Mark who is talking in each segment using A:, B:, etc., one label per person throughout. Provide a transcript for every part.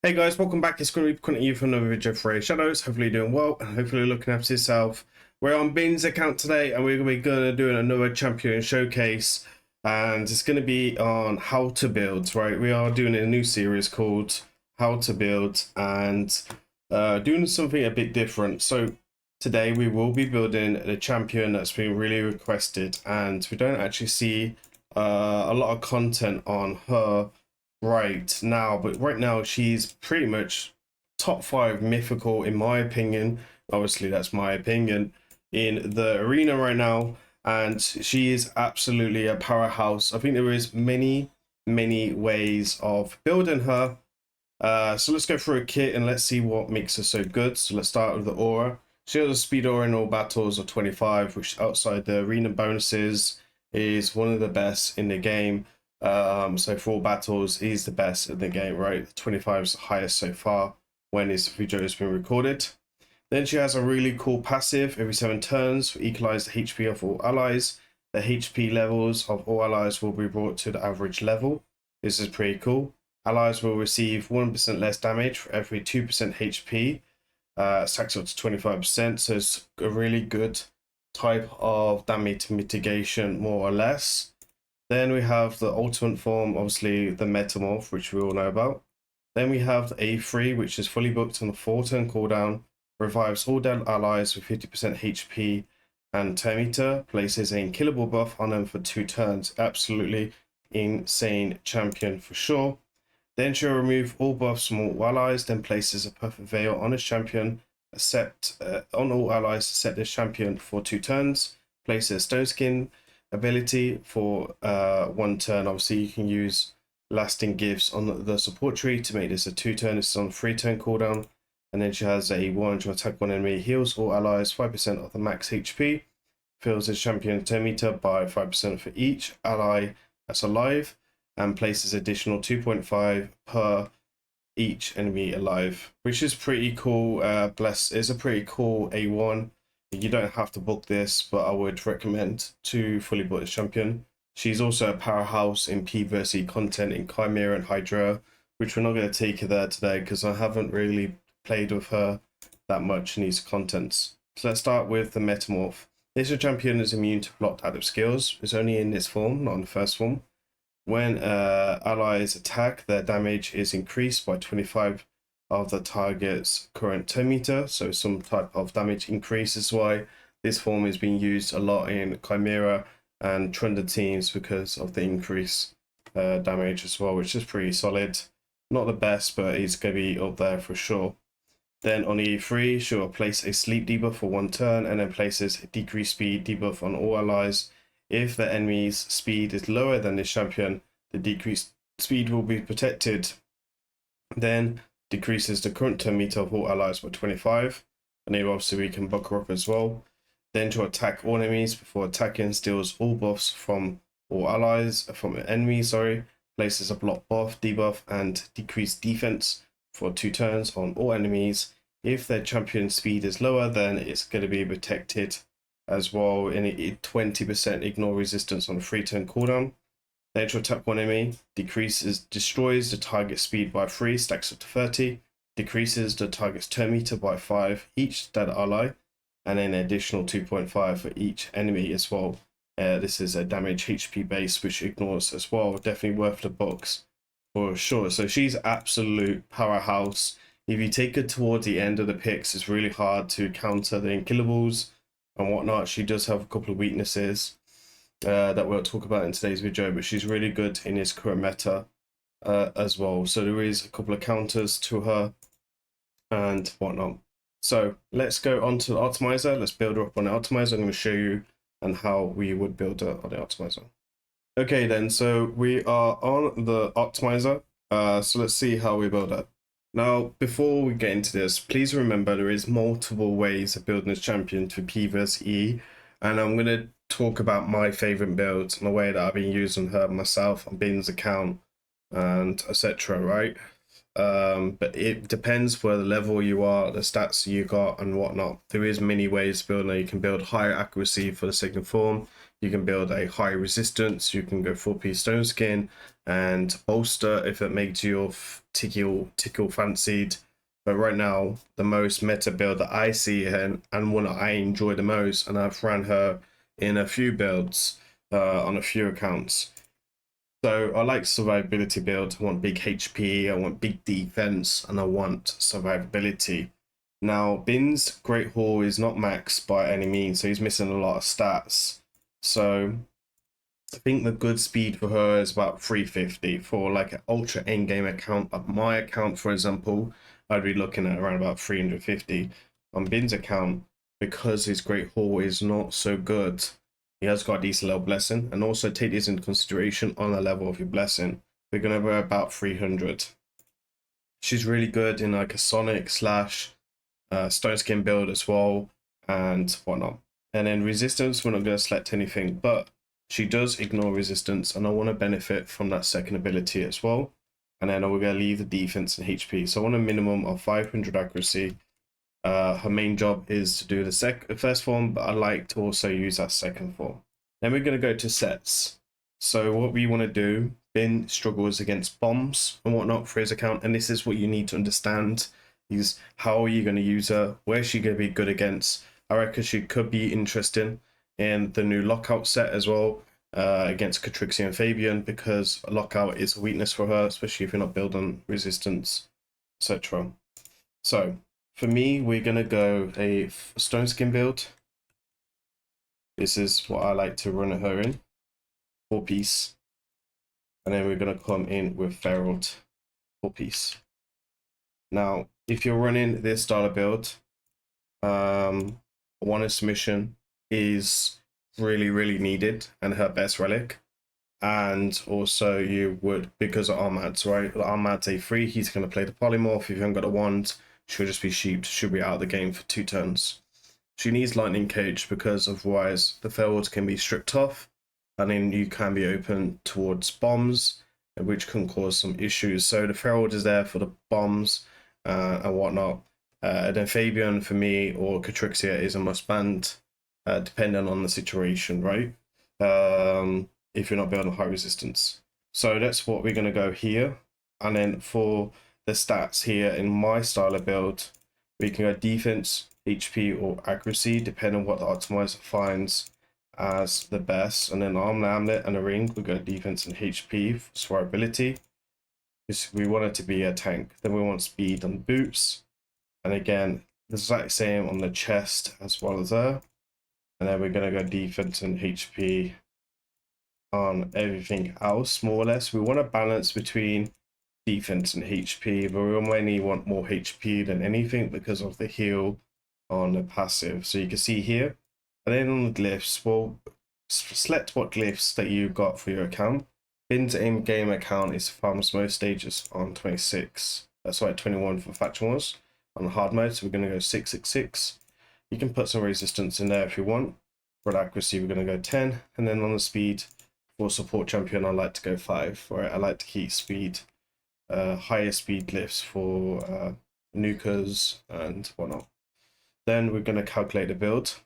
A: Hey guys, welcome back. It's going to be coming at you from another video for Shadows. Hopefully you're doing well and hopefully looking after yourself. We're on Bin's account today and we're going to be doing another champion showcase, and it's going to be on how to build, right? We are doing a new series called How to Build and doing something a bit different. So today we will be building a champion that's been really requested, and we don't actually see a lot of content on her right now, but right now she's pretty much top 5 mythical in my opinion. Obviously that's my opinion in the arena right now, and she is absolutely a powerhouse. I think there is many ways of building her. So let's go through a kit and let's see what makes her so good. So let's start with the aura. She has a speed aura in all battles of 25, which outside the arena bonuses is one of the best in the game. So for all battles, he's the best in the game, right? 25 is the highest so far when this video has been recorded. Then she has a really cool passive every 7 turns for equalize the HP of all allies. The HP levels of all allies will be brought to the average level. This is pretty cool. Allies will receive 1% less damage for every 2% HP. Stacks up to 25%, so it's a really good type of damage mitigation, more or less. Then we have the ultimate form, obviously the Metamorph, which we all know about. Then we have the A3, which is fully booked on the 4-turn cooldown, revives all dead allies with 50% HP and turn meter, places an unkillable buff on them for 2 turns. Absolutely insane champion for sure. Then she'll remove all buffs from all allies, then places a perfect veil on his champion, except on all allies to set this champion for 2 turns, places a stone skin ability for 1 turn. Obviously you can use lasting gifts on the support tree to make this a 2-turn. This is on 3-turn cooldown. And then she has a 100 attack on enemy, heals all allies 5% of the max HP, fills his champion 10 meter by 5% for each ally that's alive, and places additional 2.5 per each enemy alive, which is pretty cool. It's a pretty cool A1. You don't have to book this, but I would recommend to fully book this champion. She's also a powerhouse in PvE content in Chimera and Hydra, which we're not going to take her there today because I haven't really played with her that much in these contents. So let's start with the Metamorph. This champion is immune to blocked active skills. It's only in this form, not in the first form. When allies attack, their damage is increased by 25 of the target's current turn meter, so some type of damage increase is why this form is being used a lot in Chimera and Trundle teams because of the increased damage as well, which is pretty solid. Not the best, but it's going to be up there for sure. Then on E3, she'll place a sleep debuff for 1 turn and then places a decreased speed debuff on all allies. If the enemy's speed is lower than this champion, the decreased speed will be protected. Then decreases the current turn meter of all allies by 25. And then obviously we can buck her up as well. Then to attack all enemies before attacking, steals all buffs from all allies, from enemies, sorry. Places a block buff, debuff, and decreased defense for 2 turns on all enemies. If their champion speed is lower, then it's going to be protected as well, and it 20% ignore resistance on a 3-turn cooldown. Then to attack one enemy, destroys the target speed by 3, stacks up to 30, decreases the target's turn meter by 5 each dead ally, and then an additional 2.5 for each enemy as well. This is a damage HP base which ignores as well. Definitely worth the box for sure. So she's absolute powerhouse. If you take her towards the end of the picks, it's really hard to counter the unkillables and whatnot. She does have a couple of weaknesses that we'll talk about in today's video, but she's really good in his current meta as well. So there is a couple of counters to her and whatnot. So let's go on to the optimizer. Let's build her up on the optimizer. I'm going to show you and how we would build her on the optimizer. Okay then, so we are on the optimizer. So let's see how we build it. Now, before we get into this, please remember there is multiple ways of building this champion to PvE, and I'm going to talk about my favorite builds and the way that I've been using her myself on Bin's account and etc. Right? But it depends where the level you are, the stats you got and whatnot. There is many ways to build. Now you can build higher accuracy for the second form. You can build a high resistance, you can go 4-piece stone skin and bolster if it makes your tickle fancied. But right now, the most meta build that I see and one I enjoy the most, and I've ran her in a few builds on a few accounts. So I like survivability build. I want big HP, I want big defense, and I want survivability. Now, Bin's Great Hall is not maxed by any means, so he's missing a lot of stats. So I think the good speed for her is about 350 for like an ultra endgame account. My account, for example, I'd be looking at around about 350. On Bin's account, because his Great Hall is not so good, he has got a decent level blessing, and also take this into consideration on the level of your blessing. We're gonna be about 300. She's really good in like a Sonic / stone skin build as well and whatnot. And then resistance, we're not going to select anything, but she does ignore resistance, and I want to benefit from that second ability as well. And then we're going to leave the defense and HP. So I want a minimum of 500 accuracy. Her main job is to do the first form, but I like to also use that second form. Then we're going to go to sets. So what we want to do, Bin struggles against bombs and whatnot for his account, and this is what you need to understand. Is how are you going to use her? Where's she going to be good against? I reckon she could be interesting in the new Lockout set as well, against Catrixie and Fabian, because Lockout is a weakness for her, especially if you're not building resistance, etc. So for me, we're going to go a stone skin build. This is what I like to run her in, 4-piece. And then we're going to come in with Ferald, 4-piece. Now, if you're running this style of build, one submission is really needed and her best relic. And also you would, because of Armad's, right? Armad's A3, he's going to play the polymorph. If you haven't got a wand, she'll just be sheeped. She'll be out of the game for 2 turns. She needs Lightning Cage because otherwise the Ferald can be stripped off, and then you can be open towards bombs, which can cause some issues. So the Ferald is there for the bombs and whatnot. Then Fabian for me or Catrixia is a must band, depending on the situation, right? If you're not building high resistance. So that's what we're going to go here. And then for the stats here in my style of build, we can go defense, HP, or accuracy, depending on what the optimizer finds as the best. And then arm, armlet, and a ring, we go defense and HP for survivability. We want it to be a tank. Then we want speed on boots, and again the exact same on the chest as well as there. And then we're going to go defense and HP on everything else, more or less. We want to balance between defense and HP, but we mainly want more HP than anything because of the heal on the passive. So you can see here, and then on the glyphs, well, select what glyphs that you got for your account. Bin's aim game account is farms most stages on 26. That's why 21 for faction was on hard mode. So we're going to go 666. You can put some resistance in there if you want. For accuracy, we're going to go 10, and then on the speed for support champion, I like to go 5. Right, I like to keep speed, higher speed glyphs for nukers and whatnot. Then we're going to calculate the build,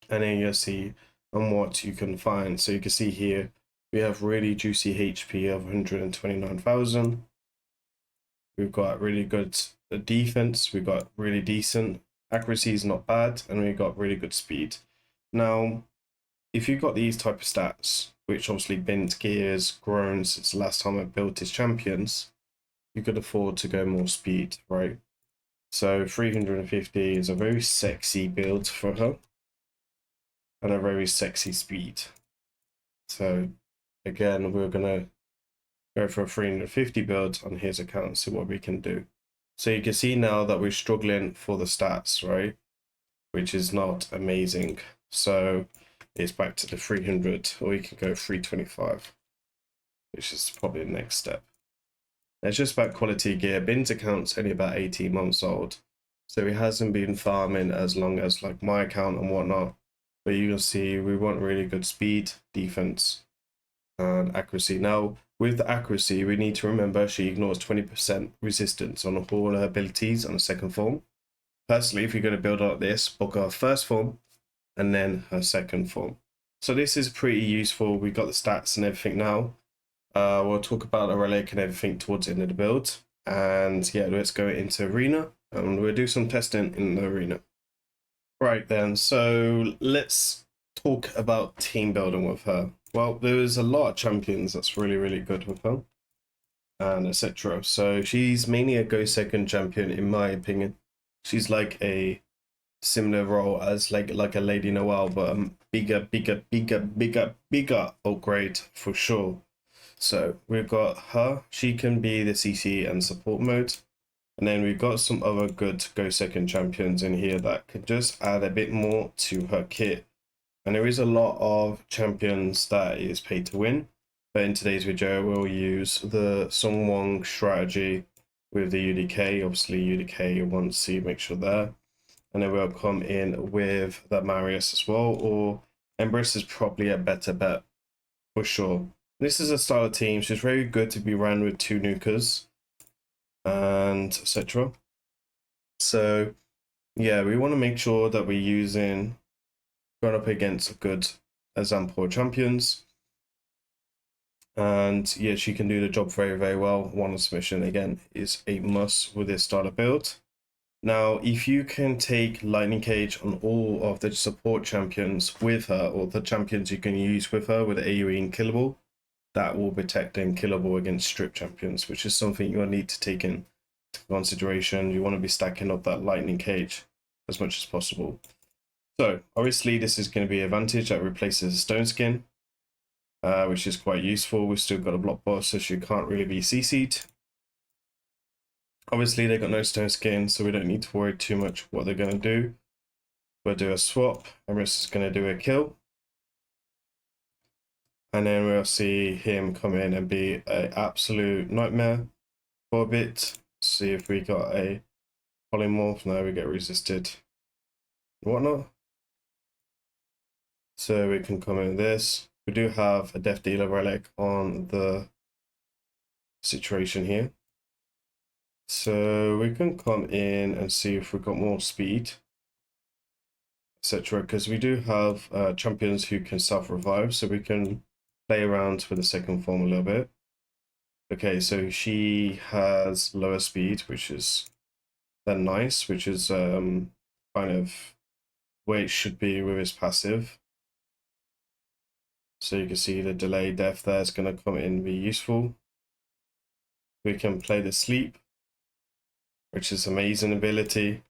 A: and then you'll see on what you can find. So you can see here we have really juicy HP of 129,000. We've got really good defense. We've got really decent accuracy, is not bad, and we've got really good speed. Now, if you've got these type of stats, which obviously Bin's gear has grown since the last time I built his champions, you could afford to go more speed, right? So 350 is a very sexy build for her, and a very sexy speed. So again, we're gonna go for a 350 build on his account and see what we can do. So you can see now that we're struggling for the stats, right? Which is not amazing. So it's back to the 300, or we can go 325, which is probably the next step. It's just about quality gear. Bin's account's only about 18 months old, so he hasn't been farming as long as like my account and whatnot. But you can see we want really good speed, defense, and accuracy. Now, with the accuracy, we need to remember she ignores 20% resistance on all her abilities on the second form. Personally, if you're going to build like this, book her first form and then her second form. So this is pretty useful. We've got the stats and everything now. We'll talk about the relic and everything towards the end of the build. And yeah, let's go into arena and we'll do some testing in the arena. Right then, so let's talk about team building with her. Well, there's a lot of champions that's really, really good with her and etc. So she's mainly a go second champion in my opinion. She's like a similar role as like a Lady Noelle, but bigger upgrade for sure. So we've got her. She can be the CC and support mode. And then we've got some other good go second champions in here that could just add a bit more to her kit. And there is a lot of champions that is paid to win. But in today's video, we'll use the Song Wong strategy with the UDK. Obviously, UDK 1C, make sure there. And then we'll come in with the Marius as well. Or Empress is probably a better bet for sure. This is a style of team. She's very good to be ran with 2 nukers and etc. So yeah, we want to make sure that we're using going up against a good example of champions. And yeah, she can do the job very, very well. One submission again is a must with this style of build. Now, if you can take Lightning Cage on all of the support champions with her, or the champions you can use with her with AoE and killable, that will protect and killable against strip champions, which is something you'll need to take into consideration. You want to be stacking up that Lightning Cage as much as possible. So obviously this is going to be an advantage that replaces Stone Skin, which is quite useful. We've still got a block boss, so she can't really be CC'd. Obviously they got no Stone Skin, so we don't need to worry too much what they're going to do. We'll do a swap. Empress is going to do a kill. And then we'll see him come in and be an absolute nightmare for a bit. See if we got a polymorph. No, we get resisted. Whatnot. So we can come in with this. We do have a Death Dealer relic on the situation here. So we can come in and see if we've got more speed, etc. Because we do have champions who can self-revive, so we can play around with the second form a little bit. Okay, so she has lower speed, which is then nice, which is kind of where it should be with his passive. So you can see the delay death there is going to come in and be useful. We can play the sleep, which is amazing ability.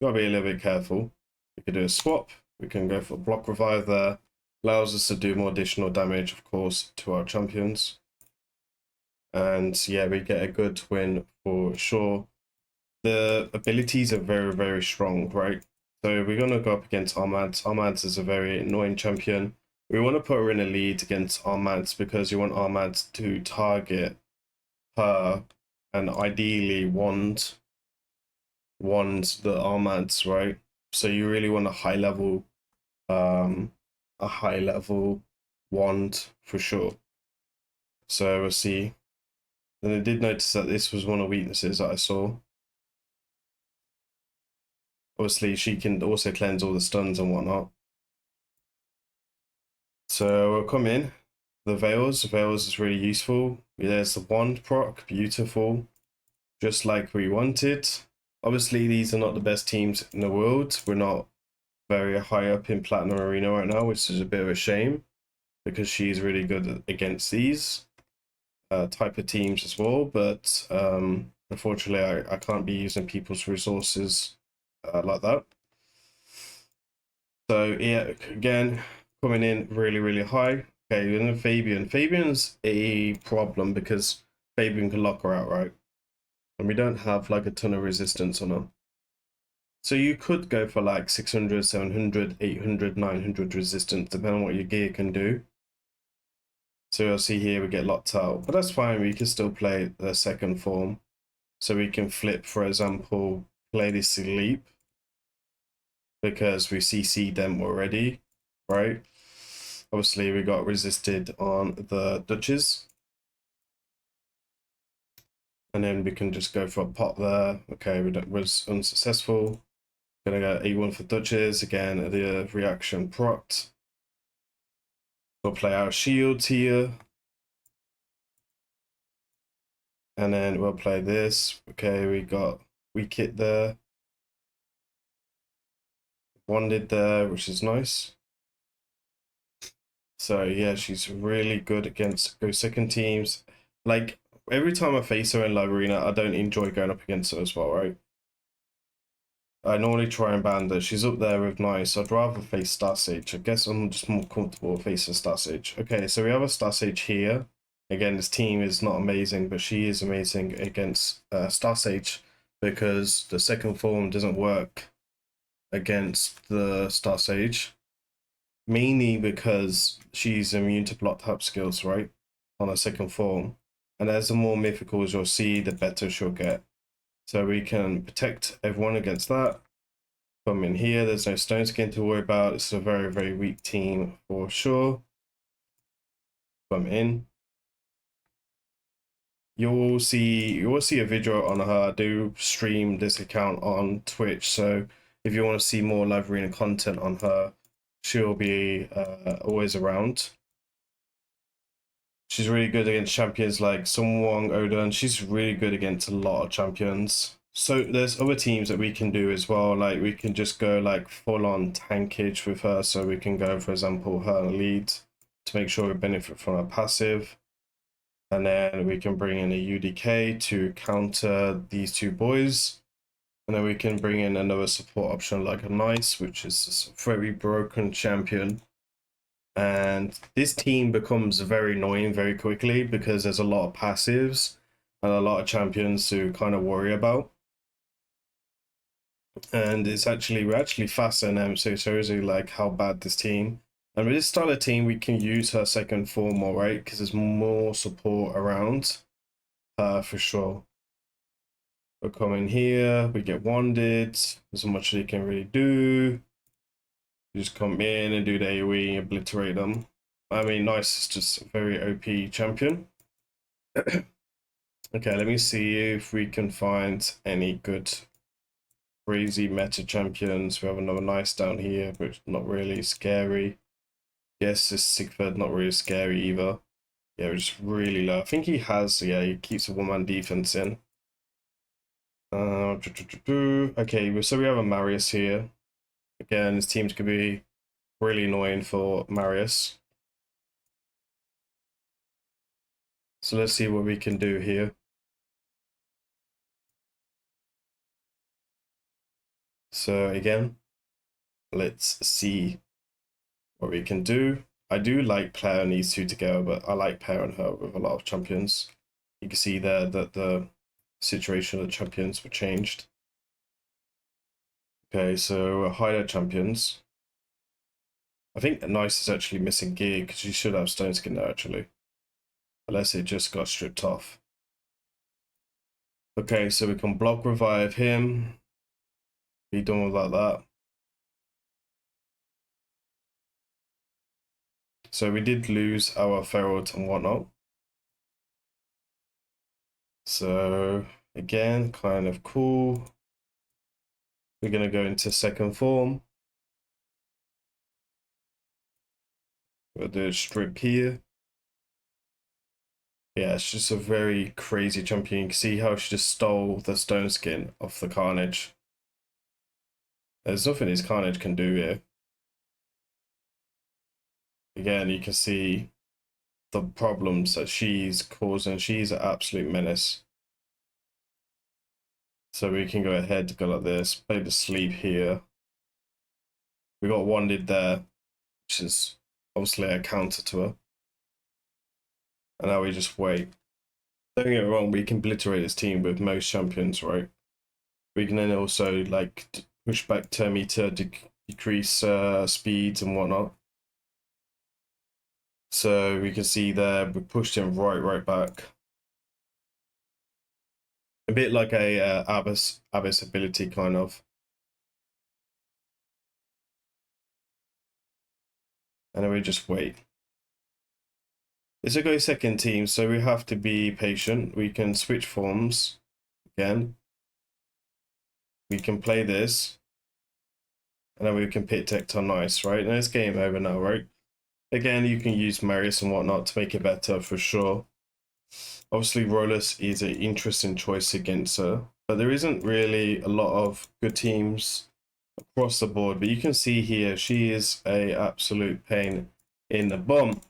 A: Gotta be a little bit careful. We could do a swap. We can go for block revive there. Allows us to do more additional damage, of course, to our champions. And yeah, we get a good win for sure. The abilities are very, very strong, right? So we're gonna go up against Armads. Armads is a very annoying champion. We want to put her in a lead against Armads because you want Armads to target her and ideally wand the Armads, right? So you really want a high level wand for sure. So we'll see. And I did notice that this was one of the weaknesses that I saw. Obviously she can also cleanse all the stuns and whatnot. So we'll come in. The Veils is really useful. There's the wand proc, beautiful. Just like we wanted. Obviously, these are not the best teams in the world. We're not very high up in Platinum Arena right now, which is a bit of a shame because she's really good against these type of teams as well. But unfortunately, I can't be using people's resources like that. So yeah, again, coming in really, really high. Okay, and then Fabian. Fabian's a problem because Fabian can lock her out, right? And we don't have like a ton of resistance on her. So you could go for like 600, 700, 800, 900 resistance, depending on what your gear can do. So you'll see here we get locked out, but that's fine. We can still play the second form. So we can flip, for example, play this sleep because we CC'd them already, right? Obviously, we got resisted on the Duchess. And then we can just go for a pot there. Okay, was unsuccessful. Gonna go A1 for Duchess. Again, the reaction proc. We'll play our shields here. And then we'll play this. Okay, we got weak hit there. Wanded there, which is nice. So yeah, she's really good against go second teams. Like every time I face her in live arena, I don't enjoy going up against her as well, right? I normally try and ban her. She's up there with nice. I'd rather face Star Sage. I guess I'm just more comfortable facing Star Sage. Okay, so we have a Star Sage here. Again, this team is not amazing, but she is amazing against Star Sage because the second form doesn't work against the Star Sage. Mainly because she's immune to block type skills, right? On her second form. And as the more mythicals you'll see, the better she'll get. So we can protect everyone against that. Come in here, there's no stone skin to worry about. It's a very, very weak team for sure. Come in. You will see a video on her. I do stream this account on Twitch, so if you want to see more live arena content on her, she'll be always around. She's really good against champions like Sun Wong, Oda, and she's really good against a lot of champions. So there's other teams that we can do as well. Like we can just go like full on tankage with her. So we can go, for example, her lead to make sure we benefit from her passive. And then we can bring in a UDK to counter these two boys. And then we can bring in another support option like a Nice, which is a very broken champion. And this team becomes very annoying very quickly because there's a lot of passives and a lot of champions to kind of worry about. And we're actually faster than them, so it shows you like how bad this team. And with this style of team, we can use her second form more, right? Because there's more support around for sure. We'll come in here, we get wanded. There's not much they can really do. You just come in and do the AoE, obliterate them. I mean, Nice is just a very OP champion. Okay, let me see if we can find any good crazy meta champions. We have another Nice down here, but not really scary. Yes, this Sigfrid not really scary either. Yeah, we're just really low. I think he has, yeah, he keeps a one-man defense in. Okay, so we have a Marius here. Again, this team could be really annoying for Marius. So let's see what we can do here. So again, let's see what we can do. I do like pairing these two together, but I like pairing her with a lot of champions. You can see there that the situation of the champions were changed. Okay, so hideout champions. I think Nice is actually missing gear because you should have stone skin there actually. Unless it just got stripped off. Okay, so we can block revive him. Be done with like that. So we did lose our ferret and whatnot. So again, kind of cool. We're gonna go into second form. We'll do a strip here. Yeah, it's just a very crazy champion. You can see how she just stole the stone skin off the Carnage. There's nothing this Carnage can do here. Again, you can see the problems that she's causing. She's an absolute menace. So we can go ahead to go like this, play the sleep here. We got wanded there, which is obviously a counter to her. And now we just wait. Don't get me wrong, we can obliterate this team with most champions, right? We can then also like push back 10 meter to decrease speeds and whatnot. So we can see there we pushed him right back. A bit like a Abyss ability kind of. And then we just wait. It's a go second team, so we have to be patient. We can switch forms again. We can play this. And then we can pick Tecton Nice, right? And it's game over now, right? Again, you can use Marius and whatnot to make it better for sure. Obviously, Rolus is an interesting choice against her, but there isn't really a lot of good teams across the board. But you can see here, she is a absolute pain in the bum.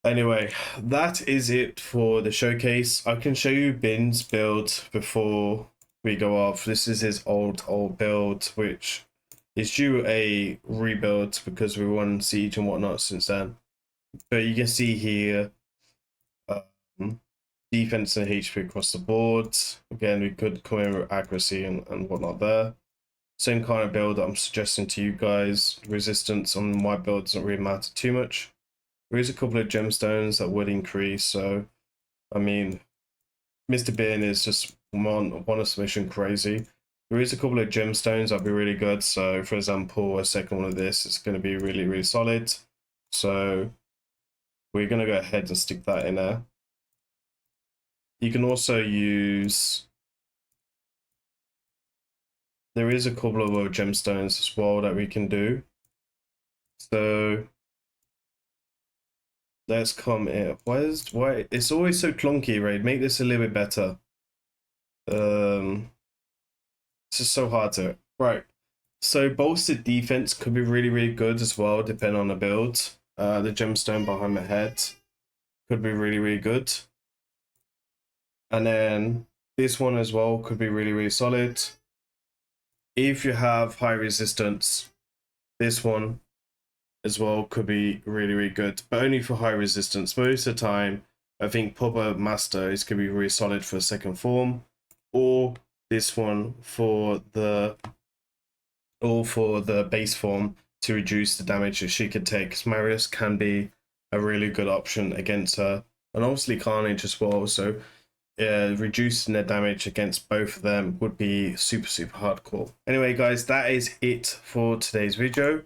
A: Anyway, that is it for the showcase. I can show you Bin's build before we go off. This is his old build, which is due a rebuild because we won Siege and whatnot since then. But you can see here, defense and HP across the board. Again, we could come in with accuracy and whatnot there. Same kind of build that I'm suggesting to you guys. Resistance on my build doesn't really matter too much. There is a couple of gemstones that would increase, so I mean, Mr. Bin is just one submission crazy. There is a couple of gemstones that'd be really good. So, for example, a second one of this is going to be really solid. So, we're going to go ahead and stick that in there. You can also use. There is a couple of other gemstones as well that we can do. So. Let's come in. Why it's always so clunky, Raid? Make this a little bit better. It's just so hard to. Right. So bolstered defense could be really good as well, depending on the build. The gemstone behind my head could be really good. And then this one as well could be really solid. If you have high resistance, this one as well could be really good, but only for high resistance. Most of the time, I think Proper Master is going to be really solid for a second form, or this one for the base form to reduce the damage that she could take. Because Marius can be a really good option against her, and obviously Carnage as well. So reducing the damage against both of them would be super hardcore. Anyway, guys, that is it for today's video.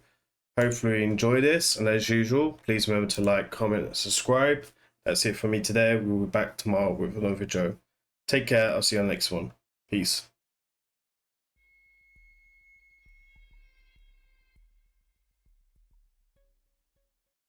A: Hopefully you enjoy this, and as usual, please remember to like, comment, and subscribe. That's it for me today. We'll be back tomorrow with another video. Take care. I'll see you on the next one. Peace.